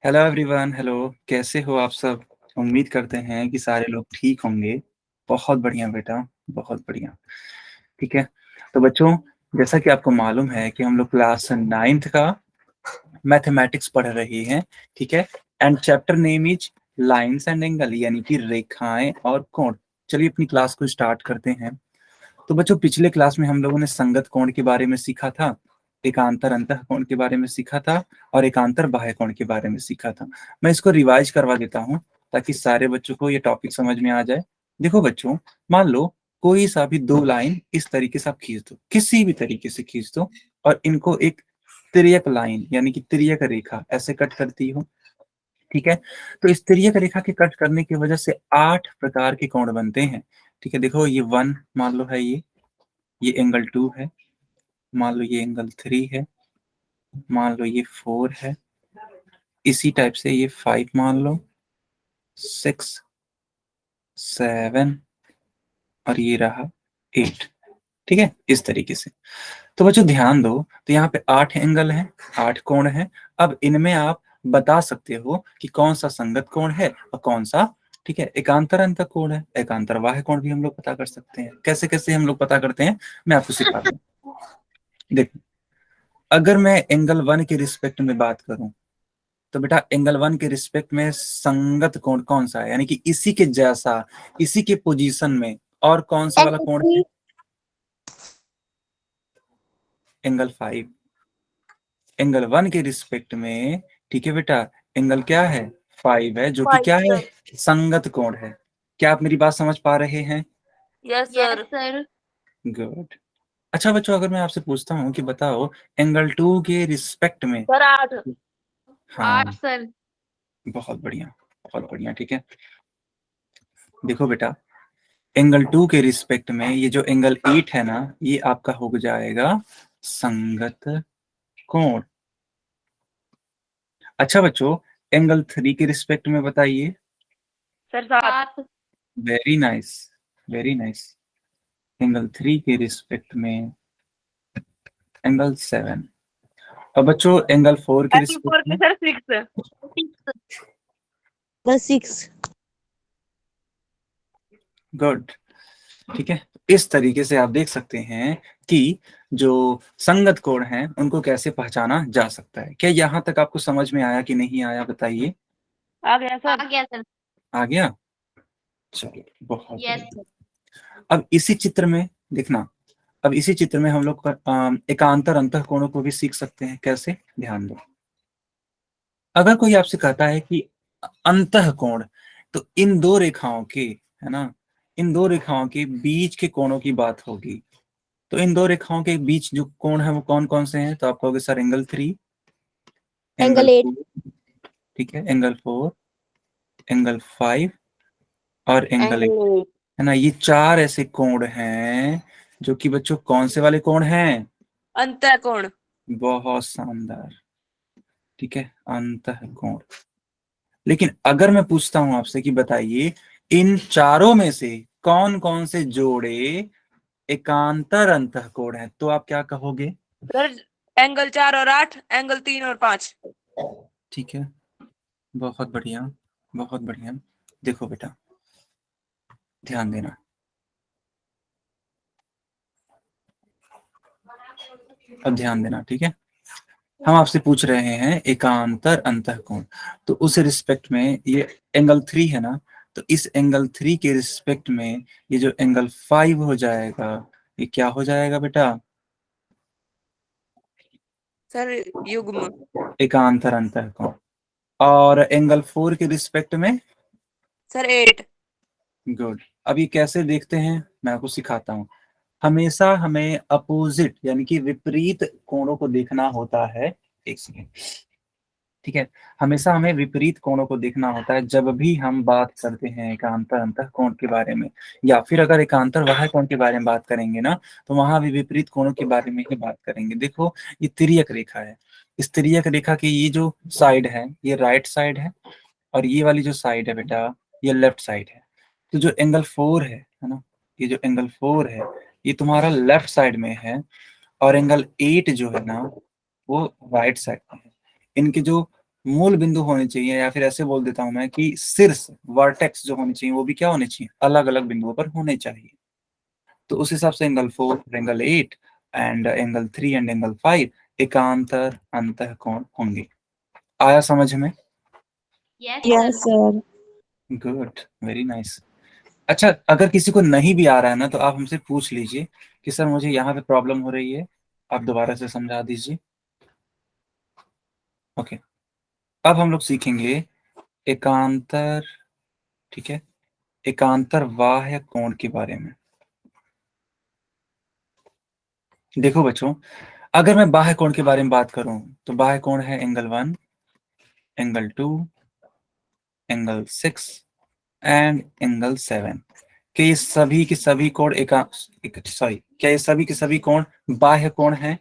Hello everyone. Hello, कैसे हो आप सब? उम्मीद करते हैं कि सारे लोग ठीक होंगे। बहुत बढ़िया बेटा, बहुत बढ़िया। ठीक है। तो बच्चों, जैसा कि आपको मालूम है कि हम लोग क्लास 9th का मैथमेटिक्स पढ़ रहे हैं। ठीक है। And chapter name his lines and angle, यानी कि रेखाएं और कोण। चलिए अपनी क्लास को स्टार्ट करते हैं। तो बच्चों, पिछले क्लास में हम लोगों ने संगत कोण के बारे में सीखा था, एकांतर अंतः कोण के बारे में सीखा था, और एकांतर बाह्य कोण के बारे में सीखा था। मैं इसको रिवाइज करवा देता हूँ ताकि सारे बच्चों को ये टॉपिक समझ में आ जाए। देखो बच्चों, मान लो कोई सा भी दो लाइन इस तरीके से आप खींच दो, किसी भी तरीके से खींच दो, और इनको एक तिर्यक लाइन यानी कि तिर्यक रेखा ऐसे कट करती हो। ठीक है। तो इस तिर्यक रेखा के कट करने की वजह से 8 प्रकार के कोण बनते हैं। ठीक है। देखो, ये 1 मान लो है, ये एंगल 2 है, मान लो ये एंगल 3 है, मान लो ये 4 है, इसी टाइप से ये 5 मान लो, 6, 7, और ये रहा 8। ठीक है, इस तरीके से। तो बच्चों ध्यान दो, तो यहाँ पे 8 एंगल हैं, 8 कोण हैं। अब इनमें आप बता सकते हो कि कौन सा संगत कोण है और कौन सा, ठीक है, एकांतर अंतः कोण है। एकांतर बाह्य कोण भी हम लोग पता कर सकते हैं। कैसे कैसे हम लोग पता करते हैं, मैं आपको सिखाता हूँ। देखो, अगर मैं एंगल 1 के रिस्पेक्ट में बात करूं, तो बेटा एंगल 1 के रिस्पेक्ट में संगत कोण कौन सा है, यानी कि इसी के जैसा, इसी के पोजीशन में और कौन सा वाला कोण है? एंगल 5। एंगल 1 के रिस्पेक्ट में, ठीक है बेटा, एंगल क्या है? 5 है, जो कि क्या है? संगत कोण है। क्या आप मेरी बात समझ पा रहे हैं? Yes sir. गुड। अच्छा बच्चों, अगर मैं आपसे पूछता हूँ कि बताओ एंगल 2 के रिस्पेक्ट में। सर 8। हाँ, 8 सर। बहुत बढ़िया, बहुत बढ़िया। ठीक है। देखो बेटा, एंगल 2 के रिस्पेक्ट में ये जो एंगल 8 है ना, ये आपका हो जाएगा संगत कोण। अच्छा बच्चों, एंगल 3 के रिस्पेक्ट में बताइए। Sir 7। Very nice, very nice. Angle 3 के रिस्पेक्ट में एंगल 7। और बच्चों एंगल 4 के एंगल 4 रिस्पेक्ट के में? सर 6। बस 6। गुड। ठीक है। इस तरीके से आप देख सकते हैं कि जो संगत कोण हैं उनको कैसे पहचाना जा सकता है। क्या यहाँ तक आपको समझ में आया कि नहीं आया, बताइए। आ गया सर। आ गया। चलिए, बहुत यस बढ़िया। सर। अब इसी चित्र में देखना, अब इसी चित्र में हम लोग एकांतर अंतः कोणों को भी सीख सकते हैं। कैसे, ध्यान दो। अगर कोई आपसे कहता है कि अंतः कोण, तो इन दो रेखाओं के, है ना, इन दो रेखाओं के बीच के कोणों की बात होगी। तो इन दो रेखाओं के बीच जो कोण है वो कौन कौन से हैं? तो आप कहोगे सर एंगल 3, एंगल एंगल 8। 2, ठीक है, एंगल 4, एंगल 5, और एंगल 8। एंगल 8। है ना, ये 4 ऐसे कोण हैं जो कि बच्चों कौन से वाले कोण हैं? अंतः कोण। बहुत शानदार। ठीक है, अंतः कोण। लेकिन अगर मैं पूछता हूं आपसे कि बताइए इन चारों में से कौन कौन से जोड़े एकांतर अंतः कोण है, तो आप क्या कहोगे? सर एंगल 4 और 8, एंगल 3 और 5। ठीक है, बहुत बढ़िया, बहुत बढ़िया। देखो बेटा, ध्यान देना। अब ध्यान देना, ठीक है। हम आपसे पूछ रहे हैं एकांतर अंतःकोण, तो उस रिस्पेक्ट में ये एंगल 3 है ना, तो इस एंगल 3 के रिस्पेक्ट में ये जो एंगल 5 हो जाएगा, ये क्या हो जाएगा बेटा? सर युग्म। एकांतर अंतःकोण। और एंगल 4 के रिस्पेक्ट में? सर 8। गुड। अब ये कैसे देखते हैं, मैं आपको सिखाता हूँ। हमेशा हमें अपोजिट यानी कि विपरीत कोणों को देखना होता है। एक सेकेंड। ठीक है, हमेशा हमें विपरीत कोणों को देखना होता है जब भी हम बात करते हैं एकांतर अंतः कोण के बारे में, या फिर अगर एकांतर बाह्य कोण के बारे में बात करेंगे ना, तो वहां भी विपरीत कोणों के बारे में ही बात करेंगे। देखो, ये तिर्यक रेखा है, इस तिर्यक रेखा की ये जो साइड है ये राइट साइड है, और ये वाली जो साइड है बेटा ये लेफ्ट साइड है। तो जो एंगल 4 है ना, ये जो एंगल 4 है ये तुम्हारा लेफ्ट साइड में है, और एंगल 8 जो है ना वो राइट साइड में है। इनके जो मूल बिंदु होने चाहिए, या फिर ऐसे बोल देता हूं मैं कि शीर्ष वर्टेक्स जो होने चाहिए वो भी क्या होने चाहिए, अलग अलग बिंदुओं पर होने चाहिए। तो उस हिसाब से angle 4, angle 8 and angle 3 and angle 5 एकांतर अंतःकोण होंगे। आया समझ में? Yes, sir. Good, very nice. अच्छा, अगर किसी को नहीं भी आ रहा है ना तो आप हमसे पूछ लीजिए कि सर मुझे यहाँ पे प्रॉब्लम हो रही है, आप दोबारा से समझा दीजिए। ओके, अब हम लोग सीखेंगे एकांतर, ठीक है, एकांतर बाह्य कोण के बारे में। देखो बच्चों, अगर मैं बाह्य कोण के बारे में बात करूं तो बाह्य कोण है angle 1, angle 2, angle 6 and angle 7। क्या ये सभी के सभी कोण सॉरी, क्या ये सभी के सभी कोण बाह्य कोण हैं?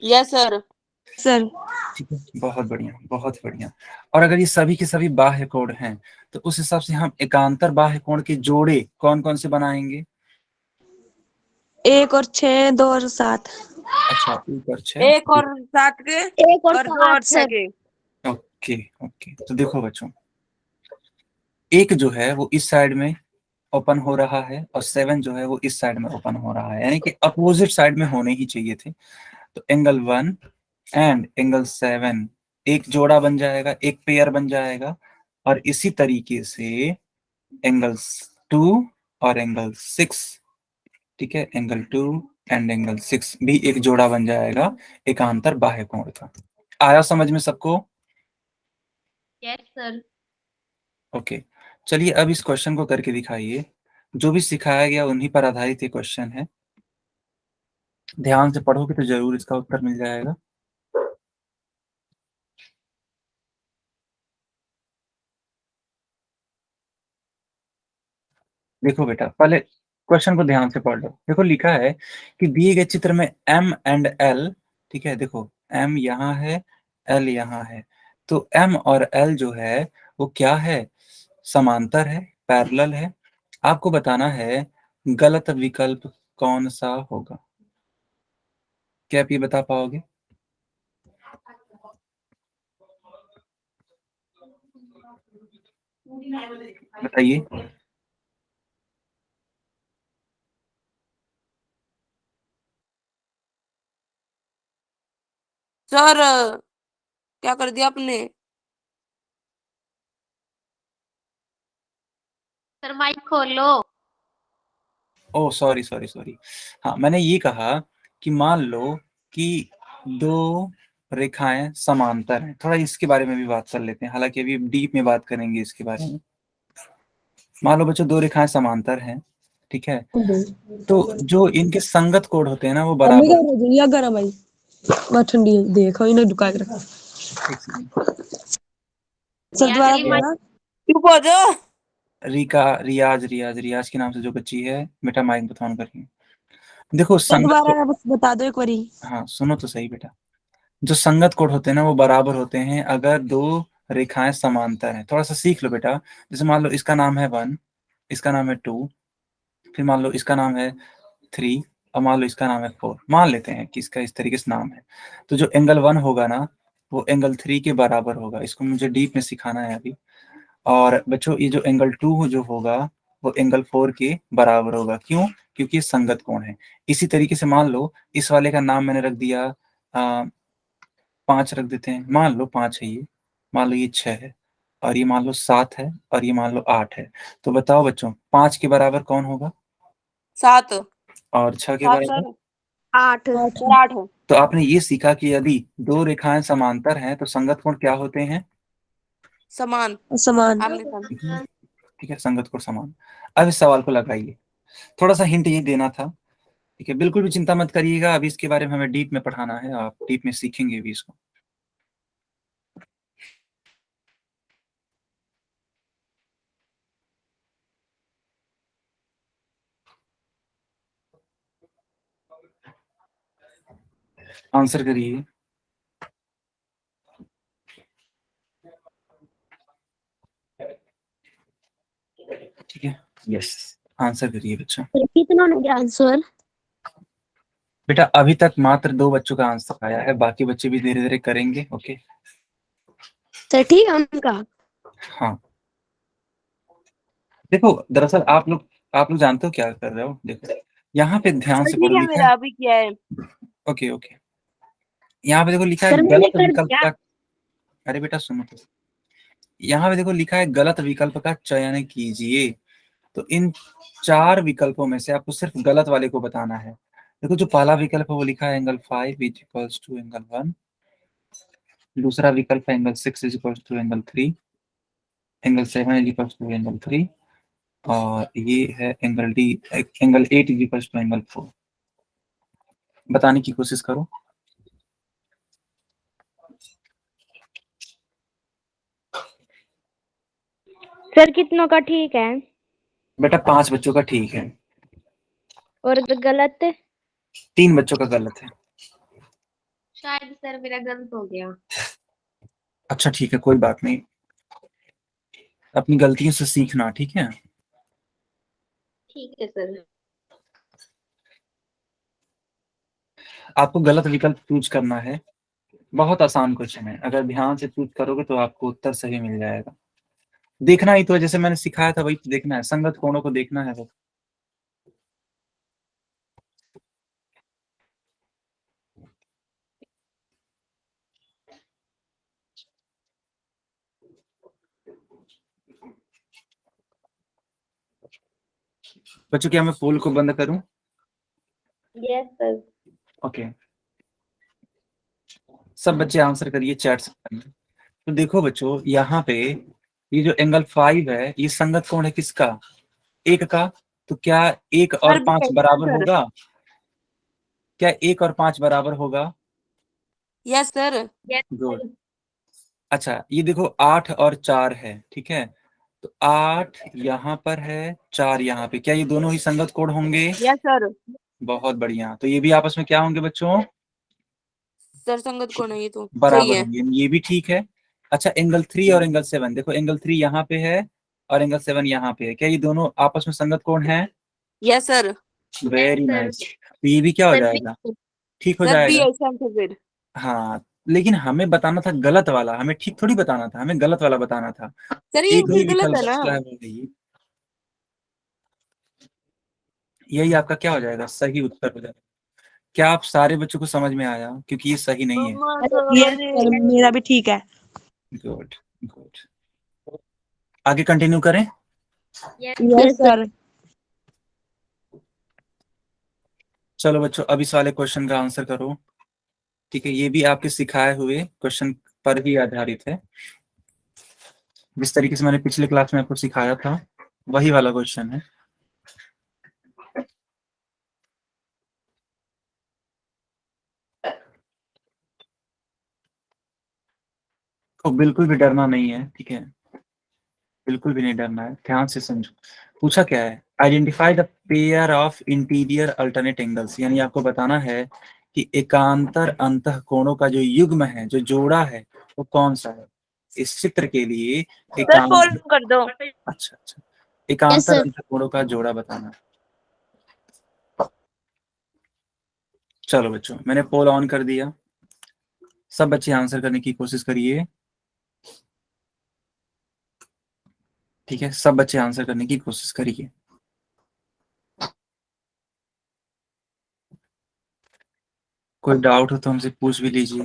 Yes sir. Sir. ठीक है, बहुत बढ़िया, बहुत बढ़िया। और अगर ये सभी के सभी बाह्य कोण हैं तो उस हिसाब से हम एकांतर बाह्य कोण के जोड़े कौन कौन से बनाएंगे? 1 और 6, 2 और 7. अच्छा, 1 और 6। 1 और 7 के 1 और और 2 और 7 6 sir. के। ओके ओके, तो देखो बच्चों, एक जो है वो इस साइड में ओपन हो रहा है और 7 जो है वो इस साइड में ओपन हो रहा है, यानी कि अपोजिट साइड में होने ही चाहिए थे। तो एंगल 1 एंड एंगल 7 एक जोड़ा बन जाएगा, एक पेयर बन जाएगा। और इसी तरीके से एंगल 2 और एंगल 6, ठीक है, एंगल 2 एंड एंगल 6 भी एक जोड़ा बन जाएगा एकांतर बाह्य कोण का। आया समझ में सबको? Yes, sir. ओके, चलिए अब इस क्वेश्चन को करके दिखाइए। जो भी सिखाया गया उन्हीं पर आधारित ये क्वेश्चन है, ध्यान से पढ़ोगे तो जरूर इसका उत्तर मिल जाएगा। देखो बेटा, पहले क्वेश्चन को ध्यान से पढ़ लो। देखो लिखा है कि दिए गए चित्र में M एंड L, ठीक है, देखो M यहाँ है, L यहाँ है, तो M और L जो है वो क्या है, समांतर है, पैरेलल है। आपको बताना है गलत विकल्प कौन सा होगा। क्या आप ये बता पाओगे? बताइए। सर क्या कर दिया आपने? सर माइक खोलो। ओ सॉरी सॉरी सॉरी, हाँ मैंने ये कहा कि मान लो कि दो रेखाएं समांतर हैं। थोड़ा इसके बारे में भी बात कर लेते हैं, हालांकि अभी डीप में बात करेंगे इसके बारे में। मान लो बच्चों, दो रेखाएं समांतर हैं, ठीक है, तो जो इनके संगत कोण होते हैं ना वो अम्मी बराबर। का रजनिया गरम आई मैं ठंडी देखो इन्हें दुका के रखा। एक सेकंड। सर दोबारा बोलना। चुप हो जाओ। रिका, रियाज रियाज रियाज के नाम से जो बच्ची है, बेटा माइक बता ऑन करिए। देखो सर संगत दोबारा बस बता दो एक बारी। हाँ सुनो तो सही बेटा, जो संगत कोण होते हैं ना वो बराबर होते हैं अगर दो रेखाएं समांतर हैं। थोड़ा सा सीख लो बेटा। जैसे मान लो इसका नाम है 1, इसका नाम है 2, फिर मान लो इसका नाम है 3, और मान लो इसका नाम है 4। मान लेते हैं कि इसका इस तरीके से नाम है। तो जो एंगल 1 होगा ना वो एंगल 3 के बराबर होगा। इसको मुझे डीप में सिखाना है अभी। और बच्चों ये जो एंगल 2 जो होगा वो एंगल 4 के बराबर होगा। क्यों? क्योंकि ये संगत कोण है। इसी तरीके से मान लो इस वाले का नाम मैंने रख दिया 5 रख देते हैं। मान लो 5 है ये, मान लो ये 6 है, और ये मान लो 7 है, और ये मान लो 8 है। तो बताओ बच्चों 5 के बराबर कौन होगा 7। और 6 के 7 बराबर? सर। 8 सर 8 है। तो आपने ये सीखा कि यदि दो रेखाएं समांतर हैं तो संगत कोण क्या होते हैं? समान। समान। आमने सामने। ठीक है, संगत कोण समान। अब इस सवाल को लगाइए। थोड़ा सा हिंट ये देना था, ठीक है, बिल्कुल भी चिंता मत करिएगा, अभी इसके बारे में हमें डीप में पढ़ाना है, आप डीप में सीखेंगे भी इसको। आंसर करिए। ठीक है, यस, आंसर करिए बच्चा। कितना हो गया आंसर? बेटा अभी तक मात्र 2 बच्चों का आंसर आया है, बाकी बच्चे भी धीरे धीरे करेंगे। ओके, सर ठीक है उनका। हाँ, देखो दरअसल आप लोग जानते हो क्या कर रहे हो? देखो यहाँ पे ध्यान सर से ठीक पढ़ो, है लिखा है। मेरा, अभी क्या है? ओके ओके, यहाँ पे देखो लिखा है सर मैंने गलत कर विकल्प दिया। का। अरे बेटा सुनो तो, यहाँ पे देखो लिखा है गलत विकल्प का चयन कीजिए। तो इन 4 विकल्पों में से आपको सिर्फ गलत वाले को बताना है। देखो जो पहला विकल्प है वो लिखा है angle 5 is equals to angle 1। दूसरा विकल्प है angle 6 is equals to angle 3। Angle 7 is equals to angle 3। और ये है angle 8 is equals to angle 4। बताने की कोशिश करो। सर कितनों का ठीक है बेटा 5 बच्चों का ठीक है, और गलत? 3 बच्चों का गलत है। शायद सर मेरा गलत हो गया। अच्छा ठीक है, कोई बात नहीं, अपनी गलतियों से सीखना, ठीक है। ठीक है सर। आपको गलत विकल्प चूज करना है। बहुत आसान क्वेश्चन है, अगर ध्यान से चूज करोगे तो आपको उत्तर सही मिल जाएगा। देखना ही तो है, जैसे मैंने सिखाया था वही तो देखना है, संगत कोणों को देखना है वो। बच्चों क्या मैं पोल को बंद करूं? Yes sir. ओके, सब बच्चे आंसर करिए चैट से। तो देखो बच्चों यहाँ पे ये जो एंगल 5 है ये संगत कोण है किसका? 1 का। तो क्या 1 और सर भी 5 कैसे बराबर सर? होगा? क्या 1 और 5 बराबर होगा? Yes sir. Yes good. Sir. अच्छा ये देखो 8 और 4 है, ठीक है। तो 8 यहाँ पर है, 4 यहाँ पे, क्या ये दोनों ही संगत कोण होंगे? Yes sir. बहुत बढ़िया, तो ये भी आपस में क्या होंगे बच्चों? सर संगत कौन है? ये तो सही बराबर है। होंगे, ये भी ठीक है। अच्छा एंगल 3 और एंगल 7, देखो एंगल 3 यहाँ पे है और एंगल 7 यहाँ पे है, क्या ये दोनों आपस में संगत कोण है? Yes sir. Very sir. Nice, तो ये भी क्या हो सर जाएगा? ठीक हो सर बी जाएगा। ऐसा है फिर। हाँ, लेकिन हमें बताना था गलत वाला, हमें ठीक थोड़ी बताना था, हमें गलत वाला बताना था। सर ये एक फिर ही गलत विकल्प है ना? बचता है, वो यही, यही आपका क्या हो जाएगा? सही उत्तर हो जाएगा। क्या आप सारे बच्चों को समझ में आया? क्योंकि ये सही नहीं है। यस सर मेरा भी ठीक है। गुड गुड, आगे कंटिन्यू करें। Yes sir. चलो बच्चों अब इस वाले क्वेश्चन का आंसर करो, ठीक है। ये भी आपके सिखाए हुए क्वेश्चन पर ही आधारित है, जिस तरीके से मैंने पिछले क्लास में आपको सिखाया था वही वाला क्वेश्चन है। तो बिल्कुल भी डरना नहीं है, ठीक है, बिल्कुल भी नहीं डरना है, ध्यान से समझो। पूछा क्या है? Identify the pair of interior alternate angles, यानी आपको बताना है कि एकांतर अंतः कोणों का जो युग्म है, जो जोड़ा है, वो कौन सा है। इस चित्र के लिए सर पोल एकांत, कर दो। अच्छा अच्छा, यस एकांतर सर। अंतः कोणों का जोड़ा बताना। चलो बच्चों मैंने पोल ऑन कर दिया, सब बच्चे आंसर करने की कोशिश करिए, ठीक है, सब बच्चे आंसर करने की कोशिश करिए। कोई डाउट हो तो हमसे पूछ भी लीजिए।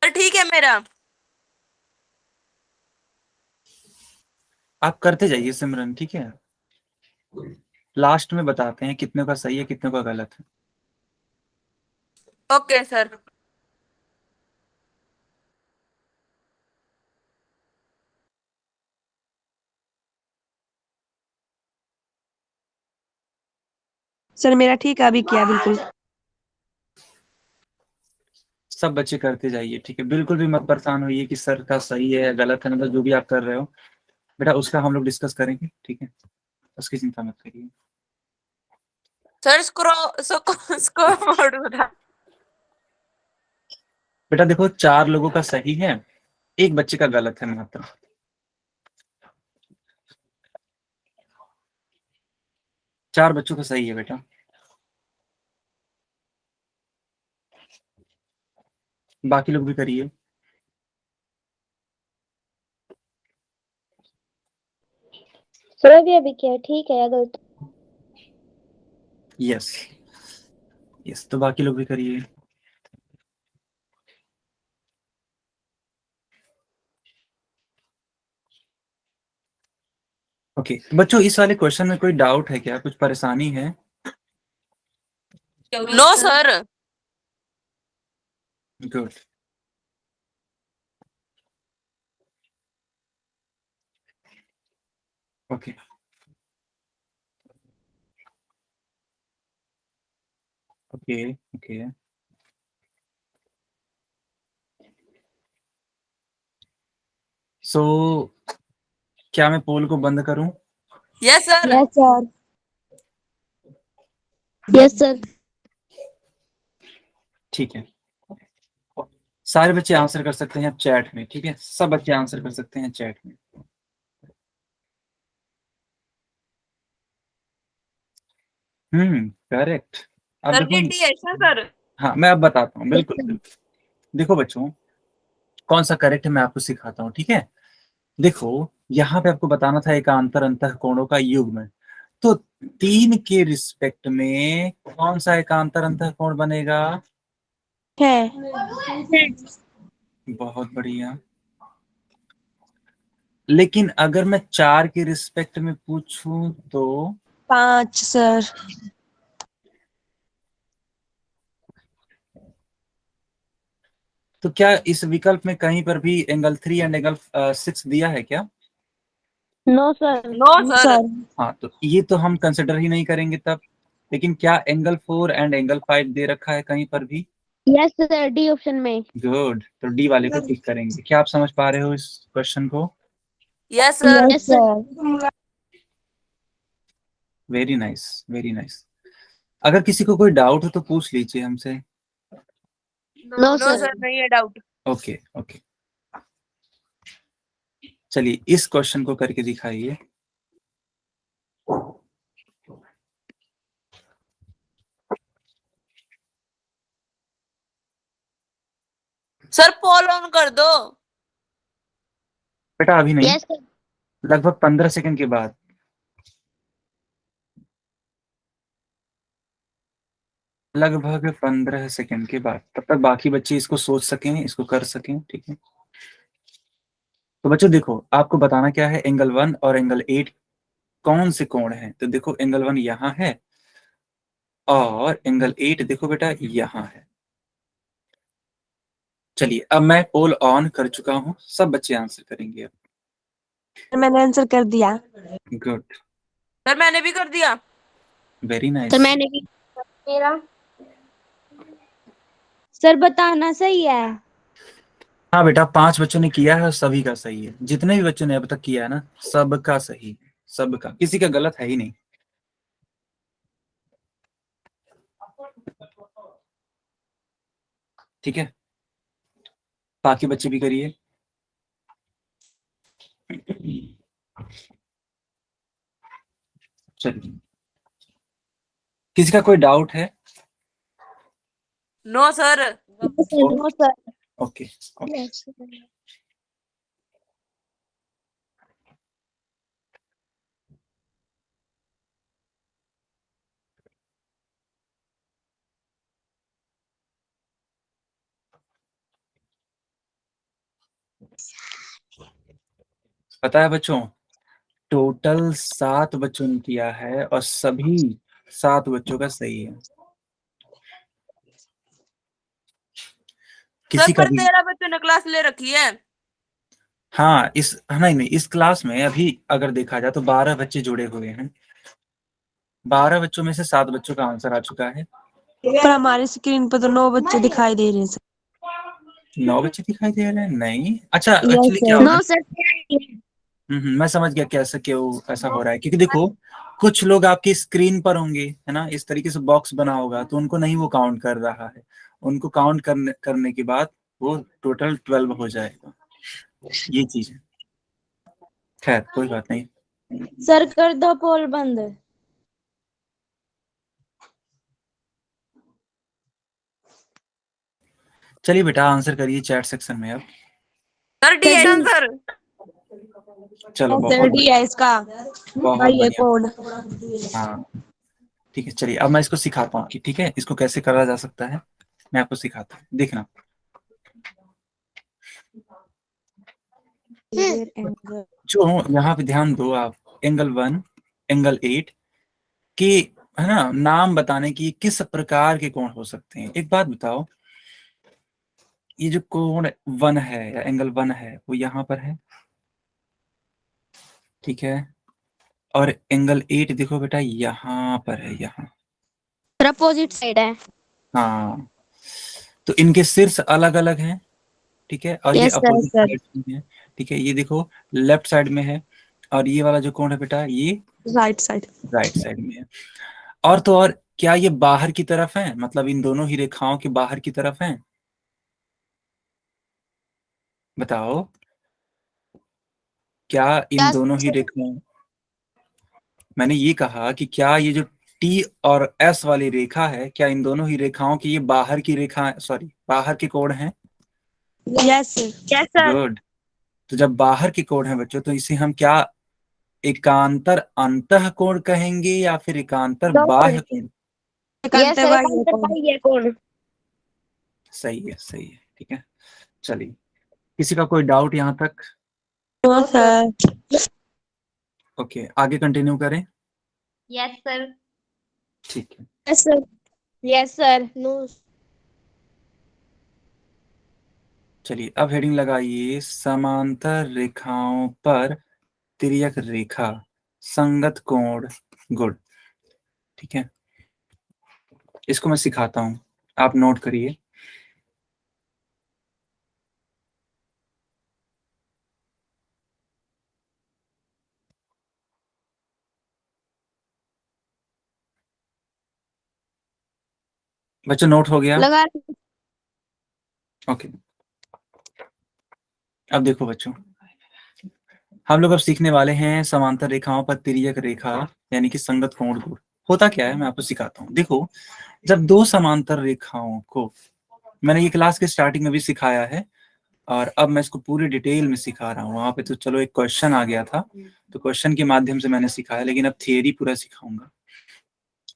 सर ठीक है मेरा। आप करते जाइए सिमरन, ठीक है, लास्ट में बताते हैं कितने का सही है कितने का गलत है। Okay sir. सर मेरा ठीक है, अभी किया बिल्कुल। सब बच्चे करते जाइए, ठीक है, बिल्कुल भी मत परेशान होइए कि सर का सही है या गलत है, मतलब जो भी आप कर रहे हो बेटा उसका हम लोग डिस्कस करेंगे, ठीक है, उसकी चिंता मत करिए। सर स्कोर बोर्ड बता। बेटा देखो 4 लोगों का सही है, एक बच्चे का गलत है मात्र। 4 बच्चों का सही है बेटा। बाकी लोग भी करिए। सर अभी क्या ठीक है या गलत? यस यस, तो बाकी लोग भी करिए। ओके बच्चों, इस वाले क्वेश्चन में कोई डाउट है क्या, कुछ परेशानी है? No sir. Good. Okay okay okay, so क्या मैं पोल को बंद करूं? Yes sir. Yes sir. Yes sir. ठीक है, सारे बच्चे आंसर कर सकते हैं चैट में, ठीक है, सब बच्चे आंसर कर सकते हैं चैट में। करेक्ट। अब सर देखो, ये डी है सर। हाँ मैं अब बताता हूँ, बिल्कुल बिल्कुल। देखो बच्चों, कौन सा करेक्ट है मैं आपको सिखाता हूँ, ठीक है। देखो, यहाँ पे आपको बताना था एकांतर अंतःकोणों का युग्म, तो 3 के रिस्पेक्ट में कौन सा एकांतर अंतःकोण बनेगा? है बहुत बढ़िया। लेकिन अगर मैं 4 के रिस्पेक्ट में पूछूं तो? 5 सर। तो क्या इस विकल्प में कहीं पर भी एंगल 3 एंड एंगल 6 दिया है क्या? No sir. No sir. Sir हाँ, तो ये तो हम कंसिडर ही नहीं करेंगे तब। लेकिन क्या एंगल 4 एंड एंगल 5 दे रखा है कहीं पर भी? यस सर, डी ऑप्शन में। गुड, तो डी वाले को टिक करेंगे। क्या आप समझ पा रहे हो इस क्वेश्चन को? Yes sir. Yes sir. Very nice very nice. अगर किसी को कोई डाउट हो तो पूछ लीजिए हमसे। No no sir. सर नहीं है डाउट। ओके ओके, चलिए इस क्वेश्चन को करके दिखाइए। सर पोल ऑन कर दो। बेटा अभी नहीं, यस सर। लगभग 15 सेकंड के बाद। लगभग 15 सेकंड के बाद, तब तक बाकी बच्चे इसको सोच सकें, इसको कर सकें, ठीक है। तो बच्चों देखो, आपको बताना क्या है, एंगल 1 और एंगल 8 कौन से कोण है। तो देखो एंगल 1 यहाँ है और एंगल 8 देखो बेटा यहाँ है। चलिए अब मैं पोल ऑन कर चुका हूं, सब बच्चे आंसर करेंगे अब। मैंने आंसर कर दिया। गुड, सर मैंने भी कर दिया। Very sir nice. मैंने भी। मेरा सर बताना सही है। हाँ बेटा, 5 बच्चों ने किया है और सभी का सही है। जितने भी बच्चों ने अब तक किया है ना, सबका सही है, सबका, किसी का गलत है ही नहीं। ठीक है, बाकी बच्चे भी करिए। चलिए, किसी का कोई डाउट है? No sir. No sir. Okay okay, पता है बच्चों, टोटल 7 बच्चों ने किया है और सभी 7 बच्चों का सही है। सर किसी का पर भी, 13 बच्चों ने क्लास ले रखी है। हाँ इस, नहीं नहीं, इस क्लास में अभी अगर देखा जाए तो 12 बच्चे जुड़े हुए हैं। 12 बच्चों में से 7 बच्चों का आंसर आ चुका है। पर हमारी स्क्रीन पर तो 9 बच्चे दिखाई दे रहे हैं सर। 9 बच्चे दिखाई दे रहे हैं? नहीं, अच्छा यस एक्चुअली क्या सर। होगा नो ना, सर। मैं समझ गया कैसे क्यों ऐसा हो रहा है। क्योंकि देखो, कुछ लोग आपकी स्क्रीन पर होंगे, है ना, इस तरीके से बॉक्स बना होगा, तो उनको नहीं वो काउंट कर रहा है। उनको काउंट करने के बाद वो टोटल 12 हो जाएगा, ये चीज है। खैर कोई बात नहीं। सर कर दो पोल बंद। चलिए बेटा आंसर करिए चैट सेक्शन में अब। सर डी है आंसर। चलो बहुत सर डी बढ़िया, है इसका। बहुत भाई ये बढ़िया। कौन? हाँ ठीक है, चलिए अब मैं इसको सिखाता हूँ कि ठीक है इसको कैसे करा जा सकता है, मैं आपको सिखाता हूँ, देखना। जो यहाँ पे ध्यान दो आप, एंगल 1, एंगल 8 के, है ना, नाम बताने की किस प्रकार के कोण हो सकते हैं। एक बात बताओ, ये जो कोण 1 है या एंगल 1 है वो यहाँ पर है, ठीक है, और एंगल 8 देखो बेटा यहाँ पर है, यहाँ। अपोजिट साइड है। हाँ, तो इनके शीर्ष अलग अलग हैं, ठीक है, और ये yes sir opposite sir. Side में है, ठीक है। ये देखो लेफ्ट साइड में है, और ये वाला जो कोण है बेटा ये राइट साइड। राइट साइड में है। और तो और क्या ये बाहर की तरफ है, मतलब इन दोनों ही रेखाओं के बाहर की तरफ है? बताओ, क्या इन यस दोनों ही रेखाओं, मैंने ये कहा कि क्या ये जो टी और एस वाली रेखा है, क्या इन दोनों ही रेखाओं की ये बाहर की रेखा, सॉरी बाहर के कोण हैं? Yes yes sir. गुड। तो जब बाहर के कोण हैं बच्चों, तो इसे हम क्या एकांतर अंतः कोण कहेंगे या फिर एकांतर बाह्य कोण? यस सर काउंटर भाई ये कौन? सही है, सही है, ठीक है। चलिए, किसी का कोई डाउट यहाँ तक? No sir. ओके, आगे कंटिन्यू करें। Yes sir. ठीक है, yes sir. Yes sir. No. चलिए अब हेडिंग लगाइए, समांतर रेखाओं पर तिर्यक रेखा, संगत कोण, गुड, ठीक है। इसको मैं सिखाता हूं, आप नोट करिए। बच्चों नोट हो गया? लगा। ओके, अब देखो बच्चों, हम लोग अब सीखने वाले हैं समांतर रेखाओं पर तिर्यक रेखा यानी कि संगत कोण गुण। होता क्या है मैं आपको सिखाता हूँ। देखो, जब दो समांतर रेखाओं को, मैंने ये क्लास के स्टार्टिंग में भी सिखाया है और अब मैं इसको पूरी डिटेल में सिखा रहा हूँ। वहां पे तो चलो एक क्वेश्चन आ गया था, तो क्वेश्चन के माध्यम से मैंने सिखाया, लेकिन अब थियरी पूरा सिखाऊंगा।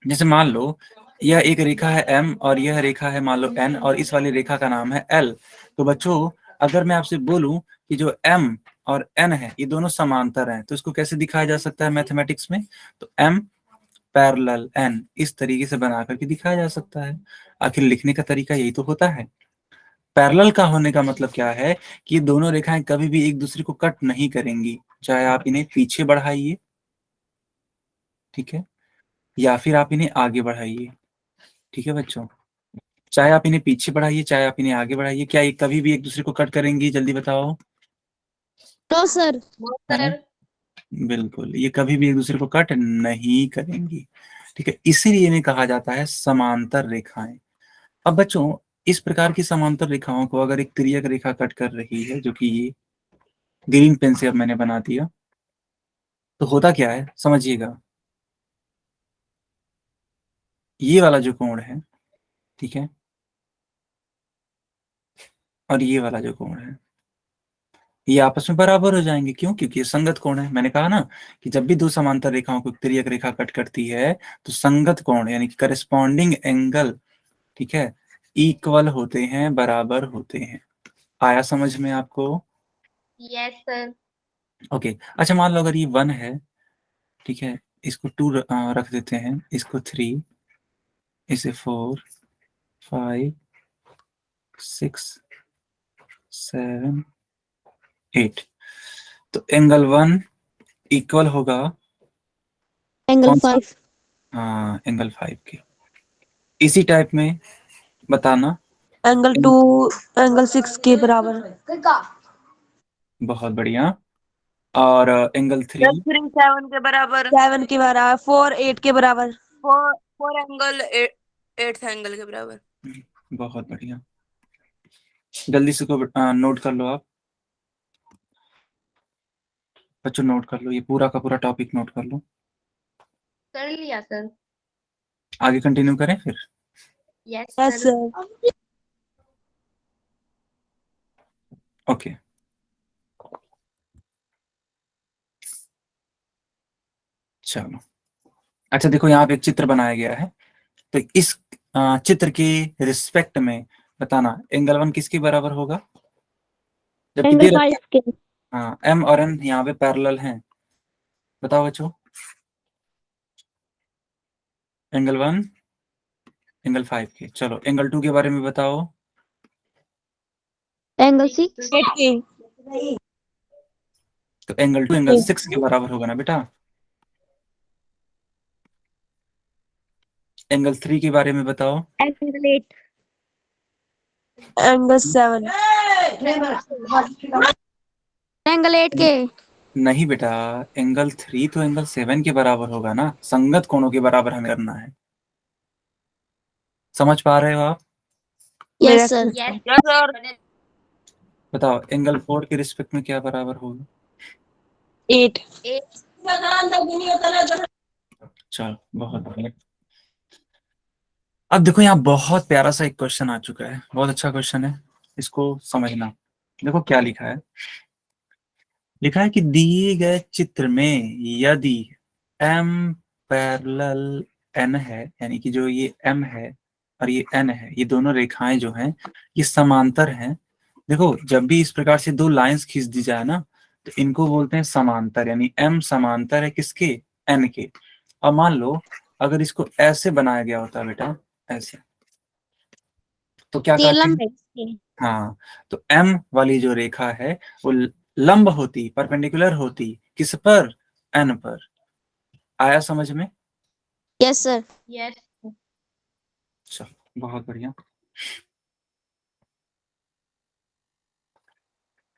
जैसे मान लो यह एक रेखा है M और यह रेखा है मान लो N और इस वाली रेखा का नाम है L। तो बच्चों अगर मैं आपसे बोलूं कि जो M और N है ये दोनों समांतर हैं, तो इसको कैसे दिखाया जा सकता है मैथमेटिक्स में? तो M पैरेलल N इस तरीके से बना करके दिखाया जा सकता है। आखिर लिखने का तरीका यही तो होता है। पैरेलल का होने का मतलब क्या है कि ये दोनों रेखाएं कभी भी एक दूसरे को कट नहीं करेंगी, चाहे आप इन्हें पीछे बढ़ाइए, ठीक है, या फिर आप इन्हें आगे बढ़ाइए, ठीक है बच्चों। चाहे आप इन्हें पीछे बढ़ाइए, चाहे आप इन्हें आगे बढ़ाइए, क्या ये कभी भी एक दूसरे को कट करेंगी? जल्दी बताओ। No sir. है ना, बिल्कुल, ये कभी भी एक दूसरे को कट नहीं करेंगी, ठीक है। इसीलिए इन्हें कहा जाता है समांतर रेखाएं। अब बच्चों इस प्रकार की समांतर रेखाओं को अगर एक तिर्यक रेखा कट कर रही है, जो कि ये ग्रीन पेन से अब मैंने बना दिया, तो होता क्या है समझिएगा। ये वाला जो कोण है, ठीक है, और ये वाला जो कोण है, ये आपस में बराबर हो जाएंगे। क्यों? क्योंकि ये संगत कोण है। मैंने कहा ना कि जब भी दो समांतर रेखाओं को तिर्यक रेखा कट करती है, तो संगत कोण यानी कि करस्पॉन्डिंग एंगल, ठीक है, इक्वल होते हैं, बराबर होते हैं। आया समझ में आपको? Yes sir. ओके, अच्छा मान लो अगर ये 1 है, ठीक है, इसको 2 रख देते हैं, इसको 3, इसे 4, 5, 6, 7, 8, तो एंगल 1 इक्वल होगा एंगल कौन सा? 5। हाँ, एंगल 5 के। इसी टाइप में बताना। एंगल 2 एंगल 6 के बराबर। बहुत बढ़िया। और एंगल 3? 3 7 के बराबर। 7 के बराबर। 4 8 के बराबर। 4 एंगल 8 एंगल के बराबर। बहुत बढ़िया, जल्दी से को नोट कर लो आप बच्चों, नोट कर लो, ये पूरा का पूरा टॉपिक नोट कर लो। कर लिया सर। आगे कंटिन्यू करें फिर? Yes yes sir. Sir. Okay, चलो। अच्छा देखो, यहाँ पे एक चित्र बनाया गया है, तो इस चित्र के रिस्पेक्ट में बताना एंगल 1 किसके बराबर होगा, जबकि दे एंगल रखा 5 के। है। हाँ, एम और एन यहाँ पे पैरेलल हैं, बताओ बच्चों। एंगल 1 एंगल 5 के। चलो एंगल 2 के बारे में बताओ। एंगल 6। 8 के। तो एंगल 2 एंगल 6 के बराबर होगा ना बेटा। एंगल 3 के बारे में बताओ। एंगल 8। एंगल 7। एंगल 8 के। नहीं बेटा, एंगल 3 तो एंगल 7 के बराबर होगा ना, संगत कोणों के बराबर हमें करना है। समझ पा रहे हो आप? Yes sir. Yes yes sir. बताओ एंगल 4 के रिस्पेक्ट में क्या बराबर होगा। 8। चलो बहुत बढ़िया। अब देखो, यहाँ बहुत प्यारा सा एक क्वेश्चन आ चुका है, बहुत अच्छा क्वेश्चन है, इसको समझना। देखो क्या लिखा है। लिखा है कि दिए गए चित्र में यदि m पैरेलल n है, यानी कि जो ये m है और ये n है, ये दोनों रेखाएं जो हैं ये समांतर हैं। देखो जब भी इस प्रकार से दो लाइंस खींच दी जाए ना, तो इनको बोलते हैं समांतर, यानी m समांतर है किसके, n के। और मान लो अगर इसको ऐसे बनाया गया होता बेटा, ऐसे, तो क्या ये कहते हैं। लंब है इसके। हाँ, तो m वाली जो रेखा है वो लंब होती, परपेंडिकुलर होती किस पर, n पर। आया समझ में? Yes sir. यस चलो बहुत बढ़िया।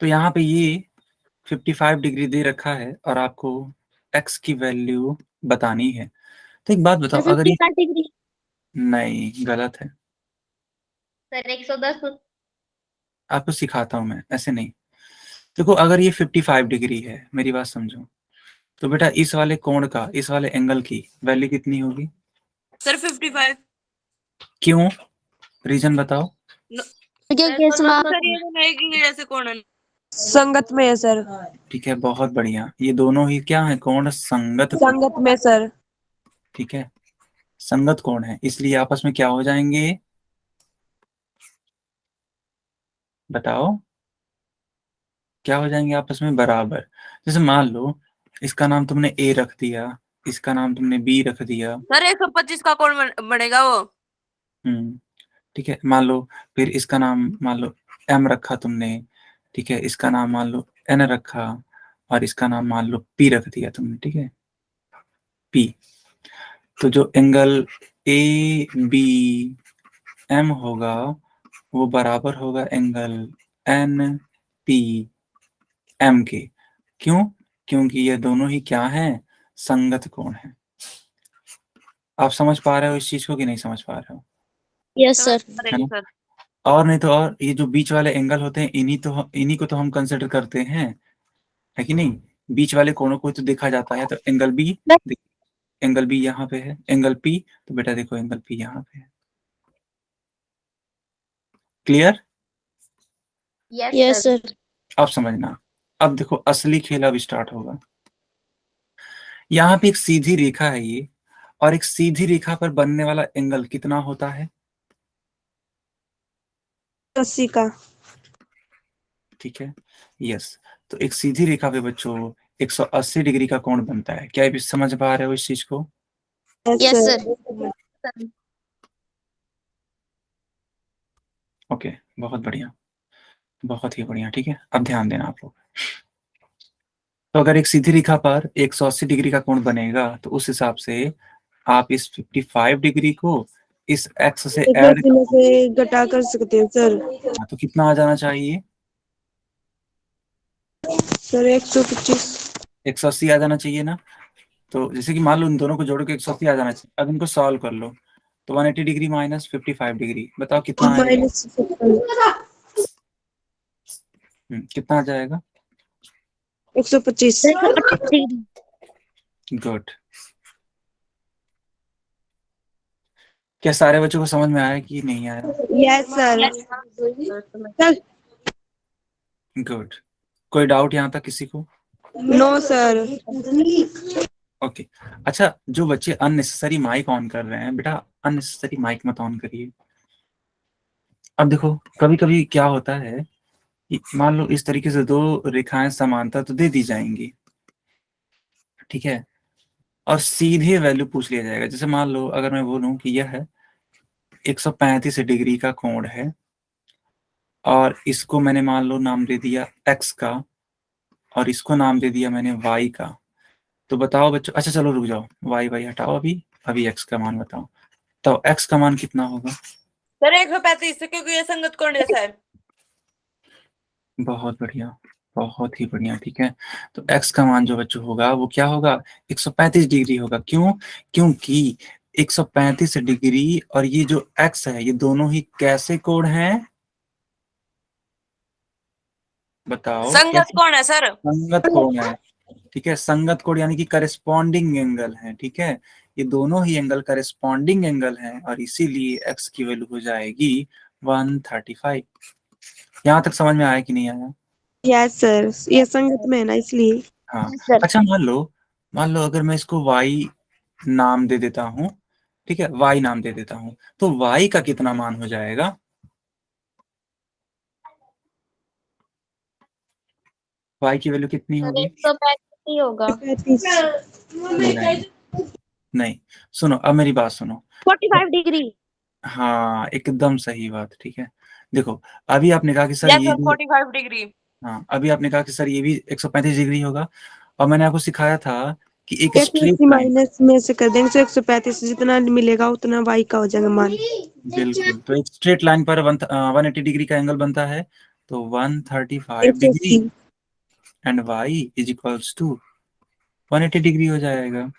तो यहाँ पे ये 55 डिग्री दे रखा है और आपको x की वैल्यू बतानी है। तो एक बात बताओ, अगर ये 55 डिग्री। नहीं, गलत है। सर 110। आपको सिखाता हूँ मैं, ऐसे नहीं। देखो अगर ये 55 डिग्री है, मेरी बात समझो, तो बेटा इस वाले कोण का, इस वाले एंगल की वैल्यू कितनी होगी। सर 55। क्यों, रीजन बताओ। क्योंकि इसमें सर ये तो नहीं कि जैसे कौन है। संगत में है सर। ठीक है, बहुत बढ़िया। ये दोनों ही क्या है, कोण संगत कोण। संगत में सर। ठीक है, संगत कोण है, इसलिए आपस में क्या हो जाएंगे, बताओ क्या हो जाएंगे आपस में, बराबर। जैसे मान लो इसका नाम तुमने ए रख दिया, इसका नाम तुमने बी रख दिया। सर 125 का कौन बनेगा वो। ठीक है, मान लो फिर इसका नाम मान लो एम रखा तुमने, ठीक है, इसका नाम मान लो एन रखा, और इसका नाम मान लो पी रख दिया तुमने, ठीक है, पी। तो जो एंगल ए बी एम होगा वो बराबर होगा एंगल एन पी एम के। क्यों, क्योंकि ये दोनों ही क्या हैं, संगत कोण है। आप समझ पा रहे हो इस चीज को कि नहीं समझ पा रहे हो, यस सर। है ना। सर और नहीं तो और, ये जो बीच वाले एंगल होते हैं इन्हीं को तो हम कंसिडर करते हैं, है कि नहीं। बीच वाले कोणों को तो देखा जाता है, तो एंगल बी, एंगल बी यहाँ पे है, एंगल पी, तो बेटा देखो एंगल पी यहाँ पे है। क्लियर? Yes sir. अब समझना। अब देखो असली खेल अब स्टार्ट होगा। यहाँ पे एक सीधी रेखा है ये, और एक सीधी रेखा पर बनने वाला एंगल कितना होता है। 80 का। ठीक है, यस। तो एक सीधी रेखा पे बच्चों 180 डिग्री का कोण बनता है। क्या आप समझ पा रहे हो इस चीज को? Yes sir. ओके, बहुत बढ़िया, बहुत ही बढ़िया। ठीक है, अब ध्यान देना आप लोग। तो अगर एक सीधी रेखा पर 180 डिग्री का कोण बनेगा, तो उस हिसाब से आप इस 55 डिग्री को इस एक्स से ऐड, से घटा कर सकते हैं सर। तो कितना आ जाना चाहिए, सर 125। 180 आ जाना चाहिए ना। तो जैसे कि मान लो इन दोनों को जोड़ के 180 आ जाना चाहिए। अब इनको सॉल्व कर लो, तो 180 डिग्री माइनस 55 डिग्री, बताओ कितना आएगा। माइनस कितना आ जाएगा। 125। 125 डिग्री। गुड। क्या सारे बच्चों को समझ में आया कि नहीं आया? Yes sir. Sir good. कोई डाउट यहाँ तक किसी को? No sir. ओके। अच्छा, जो बच्चे अननेसेसरी माइक ऑन कर रहे हैं, बेटा अननेसेसरी माइक मत ऑन करिए। अब देखो, कभी कभी क्या होता है कि मान लो इस तरीके से दो रेखाएं समांतर तो दे दी जाएंगी, ठीक है, और सीधे वैल्यू पूछ लिया जाएगा। जैसे मान लो अगर मैं बोलूं कि यह है 135 डिग्री का कोण है, और इसको मैंने मान लो नाम दे दिया x का, और इसको नाम दे दिया मैंने y का। तो बताओ बच्चों, अच्छा चलो रुक जाओ, y हटाओ, अभी x का मान बताओ। तो x का मान कितना होगा? सर 135, क्योंकि ये संगत कोण जैसा है। बहुत बढ़िया, बहुत ही बढ़िया, ठीक है। तो x का मान जो बच्चों होगा वो क्या होगा? 135 डिग्री होगा। क्यों? क्योंकि 135 डिग्री और ये जो x है, ये दोनों ही कैसे कोण हैं? बताओ। संगत कोण है सर। संगत कोण है, ठीक है। संगत कोण यानी कि करेस्पॉन्डिंग एंगल है, ठीक है। ये दोनों ही एंगल करेस्पॉन्डिंग एंगल हैं, और इसीलिए x की वैल्यू हो जाएगी 135। यहाँ तक समझ में आया कि नहीं आया? यस सर, ये संगत में है ना इसलिए। हाँ। सर अच्छा, मान लो अगर मैं इसको y नाम दे देता हूँ, ठीक है, y नाम दे देता हूँ, तो y का कितना मान हो जाएगा? y की वैल्यू कितनी सर होगी? 135 ही होगा। 35। नहीं, नहीं, सुनो, अब मेरी बात सुनो। 45 डिग्री। हाँ, एकदम सही बात, ठीक है। देखो, अभी आपने कहा कि सर यस ये सर जो, 45 डिग्री। हाँ, अभी आपने कहा कि सर ये भी 135 डिग्री होगा, और मैंने आपको सिखाया था कि एक स्ट्रेट 180 लाइन, माइनस में से कर देंगे तो 135 जितना मिलेगा उतना y का हो जाएगा मान। बिल्कुल। तो एक स्ट्रेट लाइन पर 180 डिग्री का एंगल बनता है, तो 135 degree 180। And y is equals to 180 degree हो जाएगा।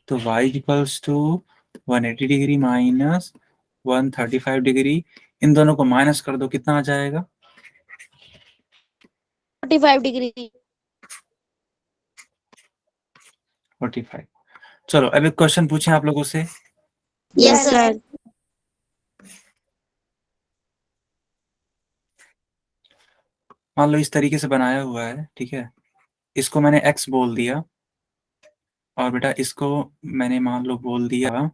तो y is equals to 180 degree minus 135 degree, इन दोनों को माइनस कर दो, कितना आ जाएगा? 45 डिग्री। 45। चलो अब एक क्वेश्चन पूछें आप लोगों से। Yes sir. मान लो इस तरीके से बनाया हुआ है, ठीक है, इसको मैंने x बोल दिया, और बेटा इसको मैंने मान लो बोल दिया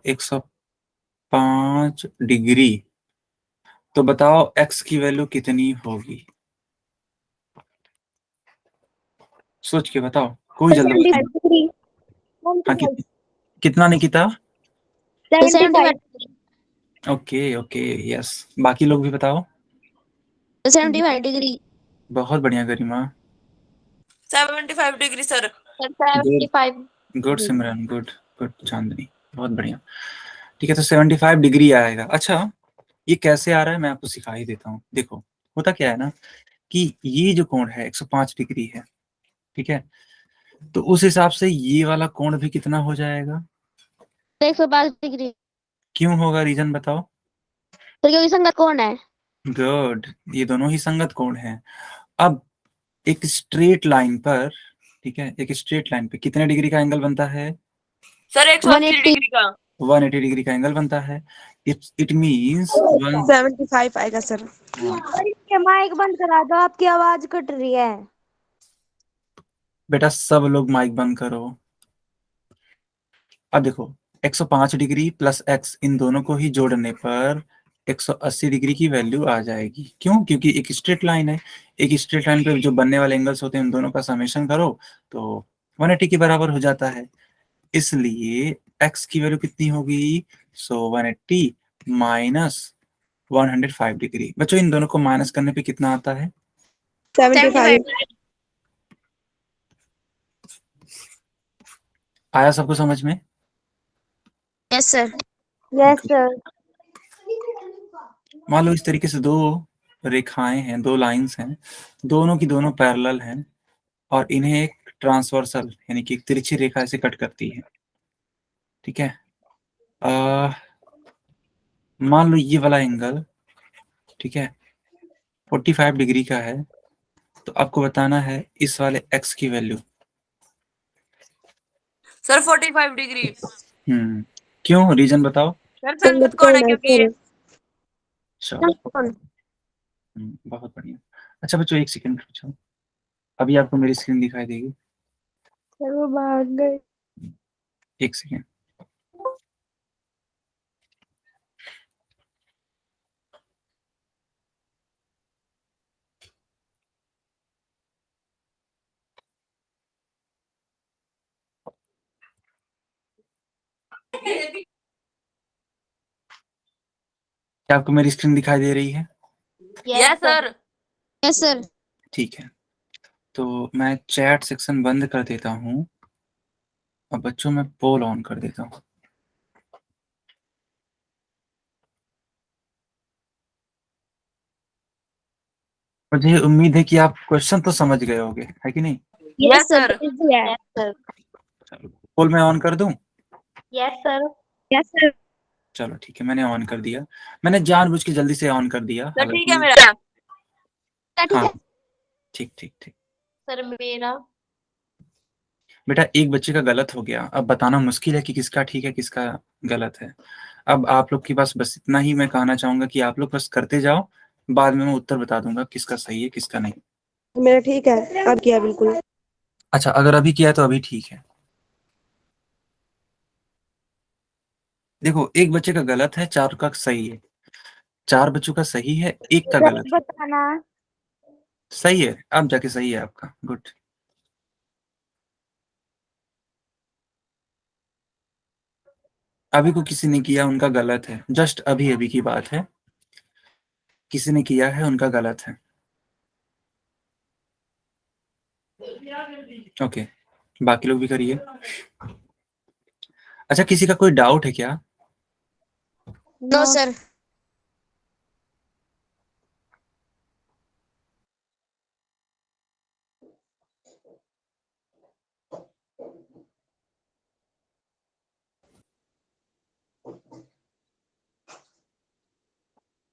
105 डिग्री। तो बताओ x की वैल्यू कितनी होगी? सोच के बताओ, कोई जल्दबाजी 75 नहीं। डिग्री। हाँ, कितना निकिता? 75। Okay okay, yes. बाकी लोग भी बताओ। 75 डिग्री। बहुत बढ़िया Garima. 75 degree sir. Sir good, 75 good Simran, good, good Chandni, बहुत बढ़िया। ठीक है, तो 75 डिग्री आएगा। अच्छा, ये कैसे आ रहा है मैं आपको सिखा ही देता हूँ। देखो, होता क्या है ना कि ये जो कोण है 105 डिग्री है, ठीक है, तो उस हिसाब से ये वाला कोण भी कितना हो जाएगा? 105 डिग्री। क्यों होगा, रीजन बताओ। तो क्योंकि संगत कौन है? गुड, ये दोनों ही संगत कोण हैं। अब एक स्ट्रेट लाइन पर, ठीक है, एक स्ट्रेट लाइन पे कितने डिग्री का एंगल बनता है? सर 180 डिग्री का। 180 डिग्री का एंगल बनता है। इट मींस 75 आएगा सर। माइक बंद करा दो, आपकी आवाज कट रही है। बेटा सब लोग माइक बंद करो। अब देखो, 105 डिग्री प्लस x, इन दोनों को ही जोड़ने पर 180 डिग्री की वैल्यू आ जाएगी। क्यों? क्योंकि एक स्ट्रेट लाइन है, एक स्ट्रेट लाइन पे जो बनने वाले एंगल्स होते हैं उन दोनों का समेशन करो तो 180 के बराबर हो जाता है। इसलिए x की वैल्यू कितनी होगी? सो 180 माइनस 105 डिग्री। बच्चों इन दोनों को माइनस करने पे कितना आता है? 75। आया सबको समझ में? Yes sir. Yes sir. मान लो इस तरीके से दो रेखाएं हैं, दो लाइंस हैं, दोनों की दोनों पैरेलल हैं, और इन्हें एक ट्रांसवर्सल यानी कि एक तिरछी रेखा से कट करती है, ठीक है। मान लो ये वाला एंगल, ठीक है, 45 डिग्री का है, तो आपको बताना है इस वाले x की वैल्यू। Sir 45 degree. क्यों, रीजन बताओ। सर संगत संगत कोण है कौन है क्योंकि ये। चलो, बहुत बढ़िया। अच्छा बच्चों, एक सेकंड रुको, अभी आपको मेरी स्क्रीन दिखाई देगी। सर वो भाग गए। एक सेकंड। क्या आपको मेरी स्क्रीन दिखाई दे रही है? Yes sir. Yes sir. ठीक है, तो मैं चैट सेक्शन बंद कर देता हूँ और बच्चों में पोल ऑन कर देता हूँ। मुझे उम्मीद है कि आप क्वेश्चन तो समझ गए होंगे, है कि नहीं? Yes sir. Yes sir. चलो, पोल मैं ऑन कर दूं? Yes sir. Yes sir. चलो ठीक है, मैंने ऑन कर दिया। मैंने जानबूझ के जल्दी से ऑन कर दिया, सर ठीक है हालांकि मेरा। हाँ, ठीक ठीक ठीक। सर मेरा। बेटा एक बच्चे का गलत हो गया, अब बताना मुश्किल है कि किसका ठीक है किसका गलत है। अब आप लोग के पास बस इतना ही मैं कहना चाहूंगा कि आप लोग बस करते जाओ, बाद में मैं उत्तर बता दूंगा किसका सही है किसका नहीं। मेरा ठीक है, अब किया बिल्कुल। अच्छा, अगर अभी किया तो अभी ठीक है। देखो, एक बच्चे का गलत है, चार का सही है। चार बच्चों का सही है, एक का गलत गलत है। बताना। सही है, अब जाके सही है आपका, गुड। अभी को किसी ने किया, उनका गलत है, जस्ट अभी अभी की बात है, किसी ने किया है, उनका गलत है। ओके, बाकी लोग भी करिए। अच्छा, किसी का कोई डाउट है क्या? No sir.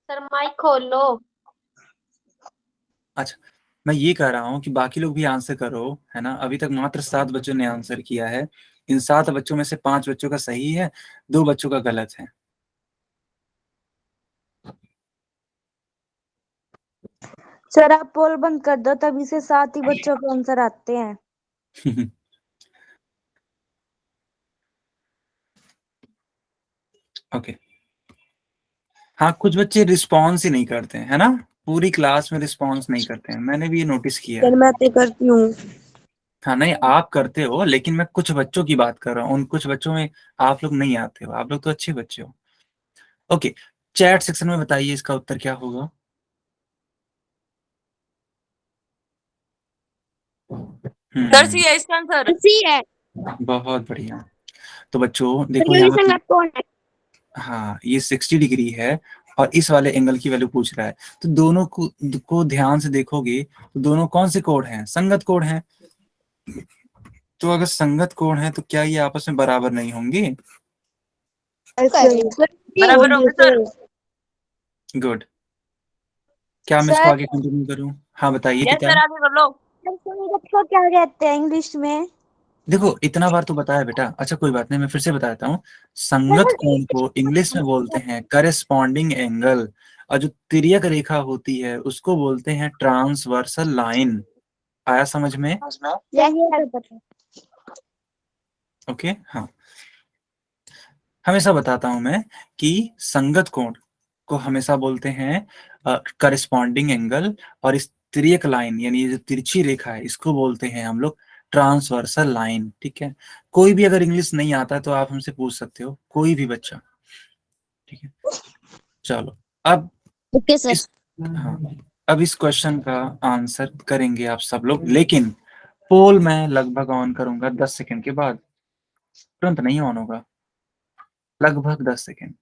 सर माइक खोल लो। अच्छा, मैं ये कह रहा हूँ कि बाकी लोग भी आंसर करो, है ना? अभी तक मात्र 7 बच्चों ने आंसर किया है। इन 7 बच्चों में से 5 बच्चों का सही है, 2 बच्चों का गलत है। सर आप पोल बंद कर दो, तभी से 7 ही बच्चों के आंसर आते हैं। ओके। हाँ, कुछ बच्चे रिस्पॉन्स ही नहीं करते हैं, है ना? पूरी क्लास में रिस्पॉन्स नहीं करते हैं, मैंने भी ये नोटिस किया सर है। मैं तो करती हूँ। हाँ, नहीं आप करते हो, लेकिन मैं कुछ बच्चों की बात कर रहा हूँ, उन कुछ बच्चों में आप लोग नहीं आते हो, आप लोग तो अच्छे बच्चे हो। ओके, चैट सेक्शन में बताइए इसका उत्तर क्या होगा। सर सी है इसका आंसर। सी है। बहुत बढ़िया। तो बच्चों देखो क्योंकि यहाँ पे, संगत कौन है? हाँ ये 60 डिग्री है और इस वाले एंगल की वैल्यू पूछ रहा है, तो दोनों को ध्यान से देखोगे तो दोनों कौन से कोण हैं? संगत कोण हैं। तो अगर संगत कोण है तो क्या ये आपस में बराबर नहीं होंगे? बराबर होंगे सर। गुड। क्या मैं इसको सर आगे कंटिन्यू करूं? हाँ बताइए कि यस क्या। सर आगे कर लो। संगत को क्या कहते हैं इंग्लिश में? देखो इतना बार तो बताया बेटा, अच्छा कोई बात नहीं, मैं फिर से बताता हूँ। संगत कोण को इंग्लिश में बोलते हैं करेस्पॉन्डिंग एंगल, और जो तिर्यक रेखा होती है उसको बोलते हैं ट्रांसवर्सल लाइन। आया समझ में? यही पता। ओके, हाँ। हमेशा बताता हूं मैं कि संगत कोण को हमेशा बोलते हैं करेस्पॉन्डिंग एंगल, और इस तिर्यक लाइन यानी ये जो तिरछी रेखा है इसको बोलते हैं हम लोग ट्रांसवर्सल लाइन। ठीक है, कोई भी अगर इंग्लिश नहीं आता तो आप हमसे पूछ सकते हो, कोई भी बच्चा। ठीक है, चलो अब ओके सर। इस, हाँ, अब इस क्वेश्चन का आंसर करेंगे आप सब लोग, लेकिन पोल मैं लगभग ऑन करूंगा 10 सेकंड के बाद, तुरंत नहीं ऑन होगा, लगभग 10 सेकंड।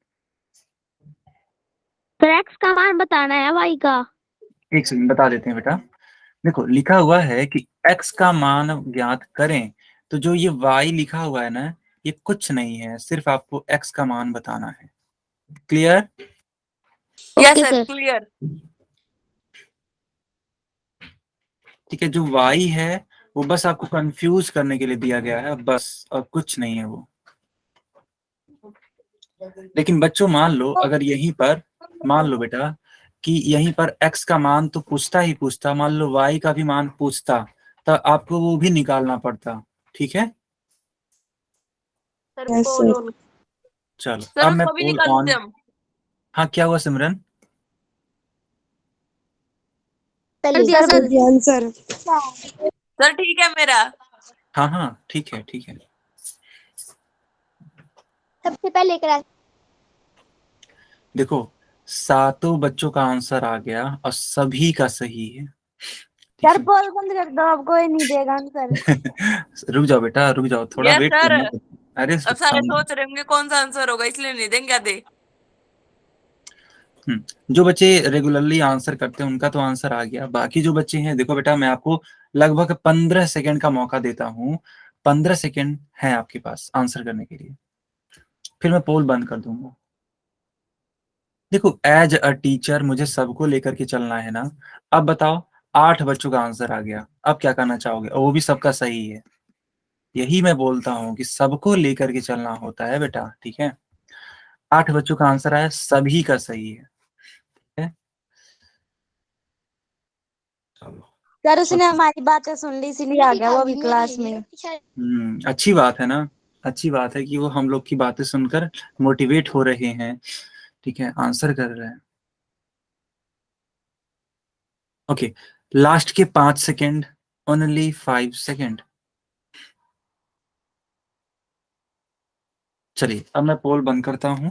सर एक्स का मान बताना है वाई का। एक सेकंड बता देते हैं बेटा। देखो लिखा हुआ है कि x का मान ज्ञात करें, तो जो ये y लिखा हुआ है ना, ये कुछ नहीं है, सिर्फ आपको x का मान बताना है। Clear? Yes okay sir sir. Clear. ठीक है, जो y है वो बस आपको कंफ्यूज करने के लिए दिया गया है बस, और कुछ नहीं है वो। लेकिन बच्चों मान लो, अगर यहीं पर मान लो बेटा कि यहीं पर x का मान तो पूछता ही पूछता, मान लो y का भी मान पूछता, तो आपको वो भी निकालना पड़ता। ठीक है, सर Yes, पोल sir. और चलो सर अब मैं उसको भी पोल निकाल ऑन। सकते हम। हाँ क्या हुआ सिमरन? कर दिया सर। The answer. सर ठीक है मेरा। हाँ हाँ ठीक है ठीक है। सबसे पहले करा। देखो सातों बच्चों का आंसर आ गया और सभी का सही है। ठीक सर है पोल बंद कर दो, अब कोई नहीं देगा आंसर। रुक जाओ बेटा रुक जाओ, थोड़ा यस वेट सर। करना। अरे अब सारे सोच रहे होंगे कौन सा आंसर होगा, इसलिए नहीं देंगे, क्या दे। जो बच्चे रेगुलरली आंसर करते हैं उनका तो आंसर आ गया। बाकी जो बच्चे हैं, देखो बेटा मैं आपको लगभग 15 सेकंड का मौका देता हूँ। 15 सेकंड है आपके पास आंसर करने के लिए, फिर मैं पोल बंद कर दूंगा। देखो एज अ टीचर मुझे सबको लेकर के चलना है ना। अब बताओ 8 बच्चों का आंसर आ गया, अब क्या करना चाहोगे? और वो भी सबका सही है। यही मैं बोलता हूँ कि सबको लेकर के चलना होता है बेटा। ठीक है, 8 बच्चों का आंसर आया, सभी का सही है। ठीक है? चलो सर उसने हमारी बातें सुन ली इसीलिए आ गया वो भी क्लास में। अच्छी बात है ना, अच्छी बात है कि वो हम लोग की बातें सुनकर मोटिवेट हो रहे हैं। ठीक है, आंसर कर रहे हैं। ओके, लास्ट के 5 सेकेंड, ओनली 5 सेकेंड। चलिए अब मैं पोल बंद करता हूं।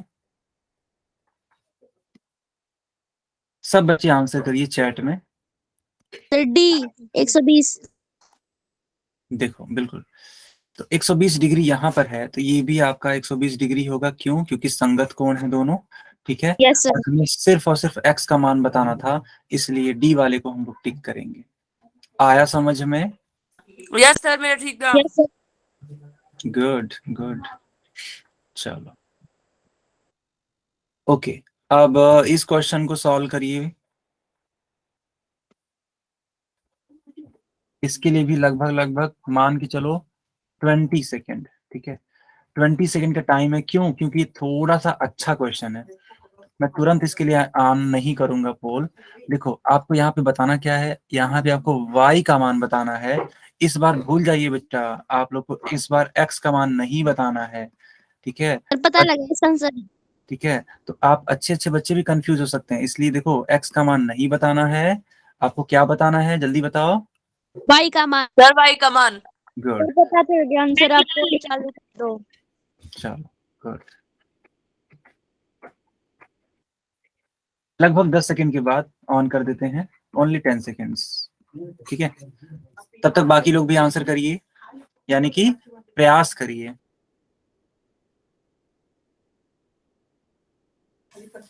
सब बच्चे आंसर करिए चैट में। Sir D 120। देखो बिल्कुल, तो 120 डिग्री यहाँ पर है, तो ये भी आपका 120 डिग्री होगा। क्यों? क्योंकि संगत कोण है दोनों। ठीक है, यस सर। और हमें सिर्फ और सिर्फ x का मान बताना था, इसलिए डी वाले को हम लोग टिक करेंगे। आया समझ में? यस सर मेरा ठीक था। Yes sir. Good good. चलो ओके, अब इस क्वेश्चन को सॉल्व करिए। इसके लिए भी लगभग लगभग मान के चलो 20 सेकेंड। ठीक है, 20 सेकेंड का टाइम है। क्यों? क्योंकि थोड़ा सा अच्छा क्वेश्चन है। मैं तुरंत इसके लिए ऑन नहीं करूंगा पोल। देखो आपको यहाँ पे बताना क्या है, यहाँ पे आपको y का मान बताना है। इस बार भूल जाइए बेटा, आप लोग को इस बार x का मान नहीं बताना है। ठीक है, सर पता लगा इसका आंसर। ठीक है, तो आप अच्छे अच्छे बच्चे भी कंफ्यूज हो सकते हैं, इसलिए देखो x का मान नहीं बताना है। आपको क्या बताना है, जल्दी बताओ। वाई का मान। सर भाई कमान। गुड, पता चल गया आंसर, आपको चालू कर दो। चलो गुड। लगभग 10 सेकंड के बाद ऑन कर देते हैं, ओनली 10 सेकेंड्स। ठीक है, तब तक बाकी लोग भी आंसर करिए, यानी कि प्रयास करिए।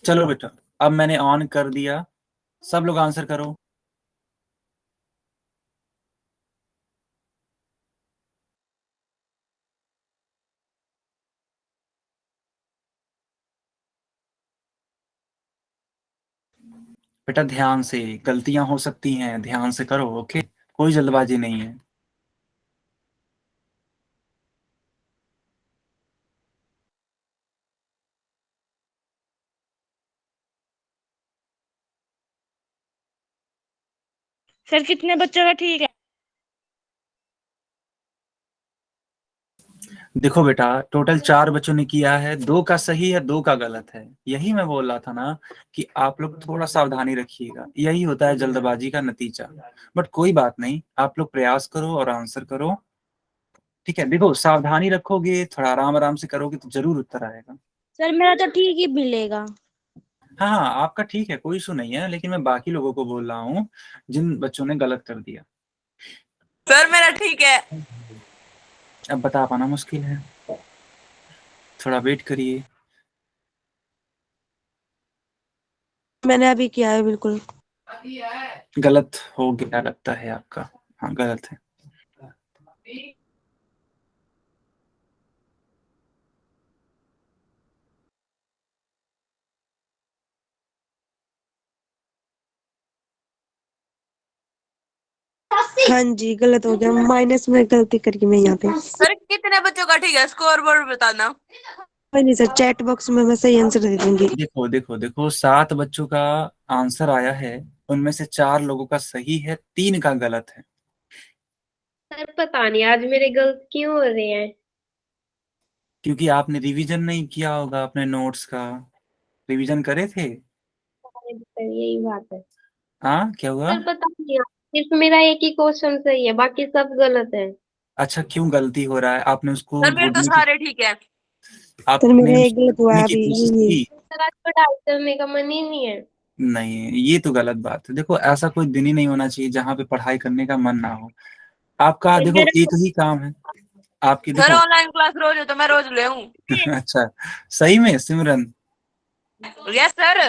चलो बेटा अब मैंने ऑन कर दिया, सब लोग आंसर करो। बेटा ध्यान से, गलतियां हो सकती हैं, ध्यान से करो। ओके, कोई जल्दबाजी नहीं है। सर कितने बच्चों का ठीक है? देखो बेटा टोटल 4 बच्चों ने किया है, 2 का सही है, 2 का गलत है। यही मैं बोल रहा था ना कि आप लोग थोड़ा सावधानी रखिएगा, यही होता है जल्दबाजी का नतीजा। बट कोई बात नहीं, आप लोग प्रयास करो और आंसर करो। ठीक है, देखो सावधानी रखोगे, थोड़ा आराम आराम से करोगे तो जरूर उत्तर आएगा। सर मेरा तो ठीक ही मिलेगा। हाँ हाँ आपका ठीक है, कोई इशू नहीं है, लेकिन मैं बाकी लोगों को बोल रहा हूँ जिन बच्चों ने गलत कर दिया। सर मेरा ठीक है। अब बता पाना मुश्किल है, थोड़ा वेट करिए। मैंने अभी किया है बिल्कुल। गलत हो गया लगता है आपका, हाँ गलत है। हाँ जी गलत हो गया, माइनस में गलती करी मैं यहाँ पे। सर कितने बच्चों का ठीक है, स्कोर बोर्ड बताना। कोई नहीं सर, चैट बॉक्स में मैं सही आंसर दे दूंगी। देखो देखो देखो, 7 बच्चों का आंसर आया है, उनमें से 4 लोगों का सही है, 3 का गलत है। सर पता नहीं आज मेरे गलत क्यों हो रहे हैं। क्योंकि आपने रिवीजन नहीं किया होगा अपने नोट्स का। रिवीजन करे थे? सर यही बात है। हाँ, क्या हुआ? सर पता नहीं सिर्फ मेरा एक ही क्वेश्चन सही है, बाकी सब गलत है। अच्छा, क्यों गलती हो रहा है? आपने उसको सर मेरे तो ढूंढने की सारे ठीक है। सर आपने मेरा एक उसको गलत हुआ ढूंढने है की अभी कोशिश ये। की? सर आज पढ़ाई करने का मन ही नहीं है। नहीं, ये तो गलत बात है। देखो, ऐसा कोई दिन ही नहीं होना चाहिए जहाँ पे पढ़ाई करने का मन ना हो। आपका सर देखो मेरा एक ही काम है आपकी, सर देखो। ऑनलाइन क्लास रोज हो तो मैं रोज ले हूँ। अच्छा, सही में Simran? Yes sir.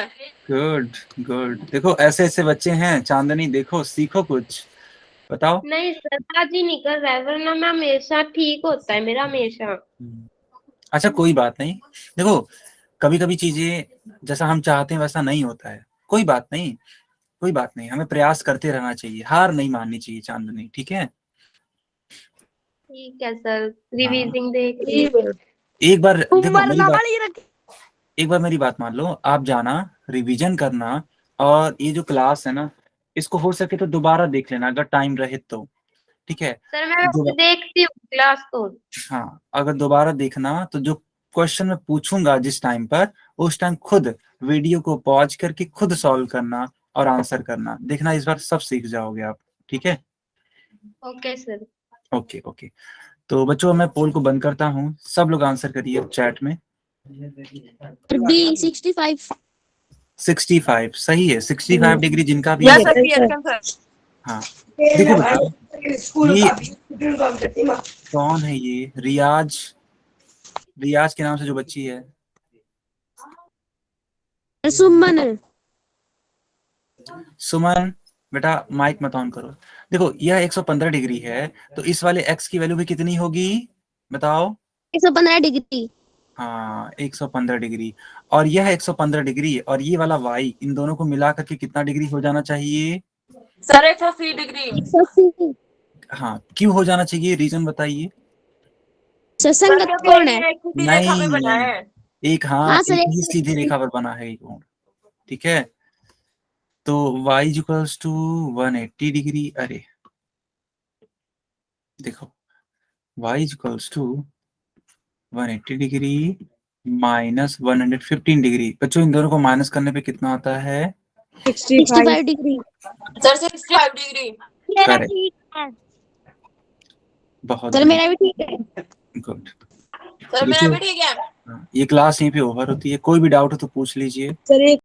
Good good. देखो, ऐसे ऐसे बच्चे हैं चांदनी, देखो सीखो कुछ। बताओ। नहीं सर आज ही नहीं कर रहा है, वरना मैं हमेशा ठीक होता है मेरा हमेशा। अच्छा, कोई बात नहीं। देखो, कभी कभी चीजें जैसा हम चाहते हैं वैसा नहीं होता है। कोई बात नहीं, कोई बात नहीं, हमें प्रयास करते रहना चाहिए, हार नहीं माननी चाहिए चांदनी, ठीक है? ठीक है सर, हाँ, रिवीजिंग देख लीजिए। एक बार देखो मेरी बात, वाली रखी। एक बार मेरी बात मान लो। आप जाना, रिवीजन करना, और ये जो क्लास है ना, इसको हो सके तो दोबारा देख लेना अगर टाइम रहे तो, ठीक है? सर मैं वैसे देखती हूँ क्लास तो। हाँ, अगर दोबारा देखना तो जो क्वेश्चन मैं पूछूंगा जिस टाइम पर, उस टाइम खुद वीडियो को पॉज करके खुद सॉल्व करना और आंसर करना। देखना, इस बार सब सीख जाओगे आप, ठीक है? Okay sir. Okay okay. तो बच्चों, मैं पोल को बंद करता हूँ, सब लोग आंसर करिए चैट में। बी 65। 65 सही है। 65 डिग्री जिनका भी यस है। Sir sir. हाँ, देखो बेटा, ये कौन है? ये रियाज, रियाज के नाम से जो बच्ची है। सुमन। सुमन, बेटा माइक मत ऑन करो। देखो, यह 115 डिग्री है, तो इस वाले x की वैल्यू भी कितनी होगी बताओ? 115 डिग्री। हाँ, 115 डिग्री। और यह 115 डिग्री और ये वाला y, इन दोनों को मिला करके कितना डिग्री हो जाना चाहिए? Sir 180 degree. 180। हाँ, क्यों हो जाना चाहिए? रीजन बताइए। ससंगत कौन है? एक सीधी रेखा में बना नहीं, है। एक, हाँ, हाँ एक सर। ही सीधी रेखा पर बना है ये कोण, ठीक है? तो y इक्वल्स टू 180 डिग्री। अरे देखो, y equals to 180 degree minus 115 degree. बच्चों, इन दोनों को माइनस करने पे कितना आता है? 65 डिग्री। Sir 65 degree. मेरा करेक्ट, ठीक है। बहुत सर बढ़िया, मेरा भी ठीक है। गुड। सर मेरा बच्चों, भी ठीक है। ये क्लास यहीं पे ओवर होती है। कोई भी डाउट हो तो पूछ लीजिए। सर एक